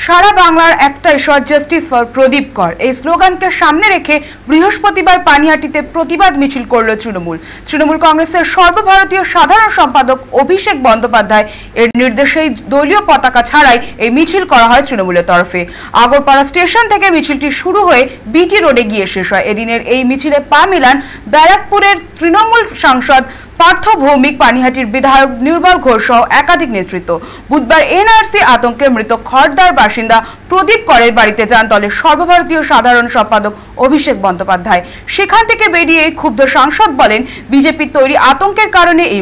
সারা বাংলার একটা ঈশ্বর জাস্টিস ফর প্রদীপ কর এই স্লোগানকে সামনে রেখে বৃহস্পতিবার পানিহাটিতে প্রতিবাদ মিছিল করল তৃণমূল কংগ্রেসের সর্বভারতীয় সাধারণ সম্পাদক অভিষেক বন্দ্যোপাধ্যায় এর নির্দেশেই দলীয় পতাকা ছাড়াই এই মিছিল করা হয় তৃণমূলের তরফে। আগরপাড়া স্টেশন থেকে মিছিলটি শুরু হয়ে বিটি রোডে গিয়ে শেষ হয়। এদিনের এই মিছিলে পা মিলান ব্যারাকপুরের তৃণমূল সাংসদ পার্থ ভৌমিক, পানিহাটির বিধায়ক নির্মল ঘোষ সহ একাধিক নেতৃত্ব। বুধবার এনআরসি আতঙ্কে মৃত খড়দার বাসিন্দা প্রদীপ করের বাড়িতে যান দলের সর্বভারতীয় সাধারণ সম্পাদক অভিষেক বন্দ্যোপাধ্যায়। সেখান থেকে বেরিয়ে ক্ষুব্ধ সাংসদ বলেন, বিজেপির তৈরি আতঙ্কের কারণে এই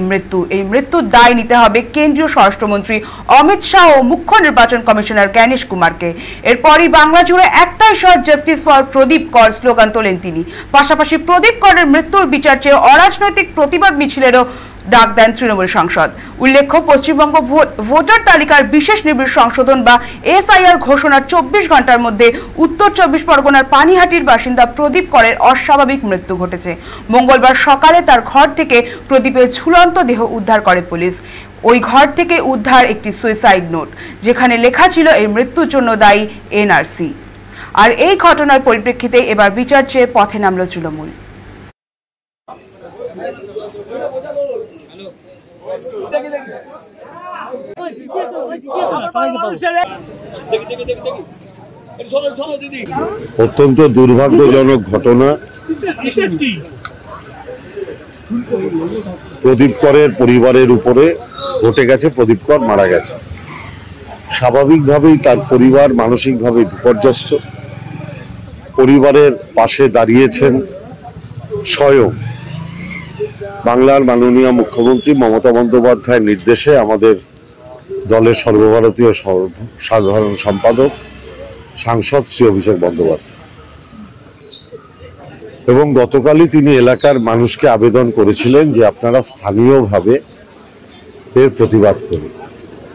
মৃত্যুর দায় নিতে হবে কেন্দ্রীয় স্বরাষ্ট্রমন্ত্রী অমিত শাহ ও মুখ্য নির্বাচন কমিশনার জ্ঞানেশ কুমারকে। এরপরই বাংলা জুড়ে একটা ঈশ্বর জাস্টিস ফর প্রদীপ কর স্লোগান তোলেন তিনি। পাশাপাশি প্রদীপ করের মৃত্যুর বিচার চেয়ে অরাজনৈতিক প্রতিবাদ মিছিলেরও ডাক দেন তৃণমূল সাংসদ। উল্লেখ্য, পশ্চিমবঙ্গ ভোটার তালিকার বিশেষ নিবিড় সংশোধন বা এসআইআর ঘোষণার 24 ঘন্টার মধ্যে উত্তর 24 পরগনার পানিহাটির বাসিন্দা প্রদীপ করের অস্বাভাবিক মৃত্যু ঘটেছে। মঙ্গলবার সকালে তার ঘর থেকে প্রদীপের ঝুলন্ত দেহ উদ্ধার করে পুলিশ। ওই ঘর থেকে উদ্ধার একটি সুইসাইড নোট, যেখানে লেখা ছিল এই মৃত্যুর জন্য দায়ী এনআরসি। আর এই ঘটনার পরিপ্রেক্ষিতে এবার বিচার চেয়ে পথে নামল তৃণমূল। অত্যন্ত দুর্ভাগ্যজনক ঘটনা। প্রদীপ করের পরিবারের উপরে ঘটে গেছে। প্রদীপ কর মারা গেছে। স্বাভাবিকভাবেই তার পরিবার মানসিকভাবে বিপর্যস্ত। পরিবারের পাশে দাঁড়িয়েছেন স্বয়ং বাংলার মাননীয় মুখ্যমন্ত্রী মমতা বন্দ্যোপাধ্যায়ের নির্দেশে আমাদের দলের সর্বভারতীয় সাধারণ সম্পাদক সাংসদ শ্রী অভিষেক বন্দ্যোপাধ্যায়। এবং গতকালই তিনি এলাকার মানুষকে আবেদন করেছিলেন যে আপনারা স্থানীয়ভাবে এর প্রতিবাদ করুন।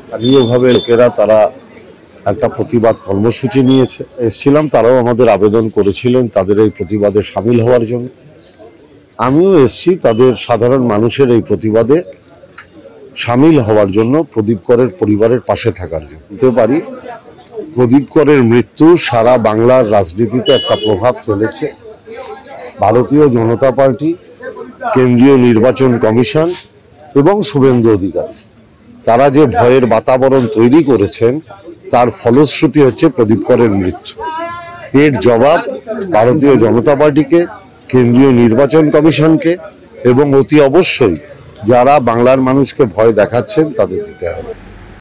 স্থানীয়ভাবে লোকেরা তারা একটা প্রতিবাদ কর্মসূচি নিয়েছে এসেছিলাম, তারাও আমাদের আবেদন করেছিলেন তাদের এই প্রতিবাদে সামিল হওয়ার জন্য। আমিও এসেছি তাদের সাধারণ মানুষের এই প্রতিবাদে সামিল হওয়ার জন্য, প্রদীপ করের পরিবারের পাশে থাকার জন্য। বলতে পারি প্রদীপ করের মৃত্যু সারা বাংলার রাজনীতিতে একটা প্রভাব ফেলেছে। ভারতীয় জনতা পার্টি, কেন্দ্রীয় নির্বাচন কমিশন এবং শুভেন্দু অধিকারী তারা যে ভয়ের বাতাবরণ তৈরি করেছেন তার ফলশ্রুতি হচ্ছে প্রদীপ করের মৃত্যু। এর জবাব ভারতীয় জনতা পার্টিকে, কেন্দ্রীয় নির্বাচন কমিশনকে এবং অতি অবশ্যই যারা বাংলার মানুষকে ভয় দেখাচ্ছেন তাদের দিতে হবে।